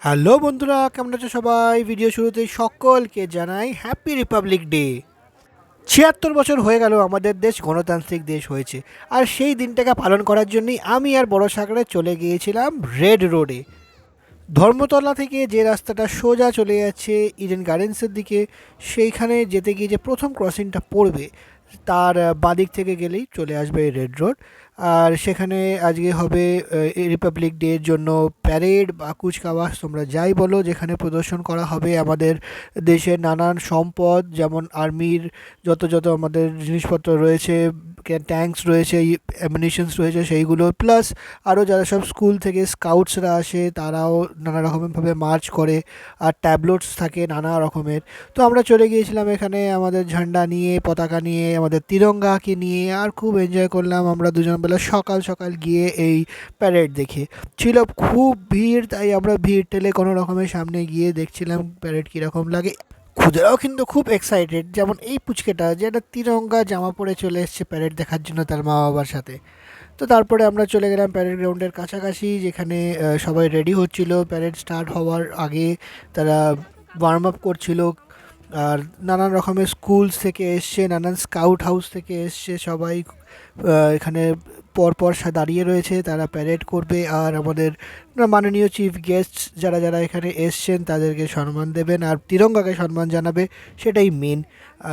Hello বন্ধুরা, কেমন আছো সবাই? ভিডিও শুরুতেই সকলকে জানাই হ্যাপি রিপাবলিক ডে। ৭৬ বছর হয়ে গেল আমাদের দেশ গণতান্ত্রিক দেশ হয়েছে। আর সেই দিনটাকে পালন করার জন্যই আমি আর বড় সাগরে চলে গিয়েছিলাম রেড রোডে। ধর্মতলা থেকে যে রাস্তাটা সোজা চলে যাচ্ছে ইডেন গার্ডেন্সের দিকে, সেইখানে যেতে গিয়ে যে প্রথম ক্রসিংটা পড়বে তার বাদিক থেকে গেলেই চলে আসবে রেড রোড। আর সেখানে আজকে হবে রিপাবলিক ডের জন্য প্যারেড বা কুচকাওয়াজ তোমরা যাই বলো, যেখানে প্রদর্শন করা হবে আমাদের দেশের নানান সম্পদ, যেমন আর্মির যত যত আমাদের জিনিসপত্র রয়েছে, ট্যাঙ্কস রয়েছে, অ্যামিনিশনস রয়েছে, সেইগুলো প্লাস আরও যারা সব স্কুল থেকে স্কাউটসরা আসে তারাও নানা রকমভাবে মার্চ করে। আর ট্যাবলেটস থাকে নানা রকমের। তো আমরা চলে গিয়েছিলাম এখানে আমাদের ঝান্ডা নিয়ে, পতাকা নিয়ে, আমাদের তিরঙ্গাকে নিয়ে, আর খুব এনজয় করলাম আমরা দুজন বেলা সকাল সকাল গিয়ে এই প্যারেড দেখে। ছিল খুব ভিড়, তাই আমরা ভিড় ঠেলে কোনো রকমের সামনে গিয়ে দেখছিলাম প্যারেড কীরকম লাগে। খুদেরাও কিন্তু খুব এক্সাইটেড, যেমন এই পুচকেটা যে একটা তিরঙ্গা জামা পরে চলে এসছে প্যারেড দেখার জন্য তার মা বাবার সাথে। তো তারপরে আমরা চলে গেলাম প্যারেড গ্রাউন্ডের কাছাকাছি, যেখানে সবাই রেডি হচ্ছিল প্যারেড স্টার্ট হওয়ার আগে। তারা ওয়ার্ম আপ করছিল। আর নানান রকমের স্কুলস থেকে এসছে, নানান স্কাউট হাউস থেকে এসছে সবাই এখানে পরপর দাঁড়িয়ে রয়েছে, তারা প্যারেড করবে। আর আমাদের মাননীয় চিফ গেস্ট যারা যারা এখানে এসছেন তাদেরকে সম্মান দেবেন আর তিরঙ্গাকে সম্মান জানাবে, সেটাই মেন।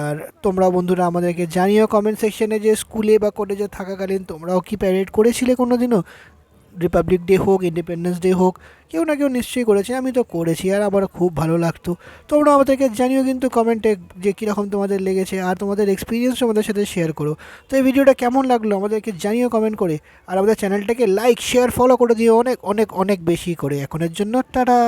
আর তোমরা বন্ধুরা আমাদেরকে জানিও কমেন্ট সেকশনে যে স্কুলে বা কলেজে থাকাকালীন তোমরাও কি প্যারেড করেছিলে কোনো দিনও। রিপাবলিক ডে হোক, ইন্ডিপেন্ডেন্স ডে হোক, কেউ না কেউ নিশ্চয়ই করেছে, আমি তো করেছি আর আমার খুব ভালো লাগতো। তোমরা আমাদেরকে জানিও কিন্তু কমেন্টে যে কীরকম তোমাদের লেগেছে, আর তোমাদের এক্সপিরিয়েন্স আমাদের সাথে শেয়ার করো। তো এই ভিডিওটা কেমন লাগলো আমাদেরকে জানিও কমেন্ট করে। আর আমাদের চ্যানেলটাকে লাইক, শেয়ার, ফলো করে দিও অনেক অনেক অনেক বেশি করে। এখনের জন্য টাটা।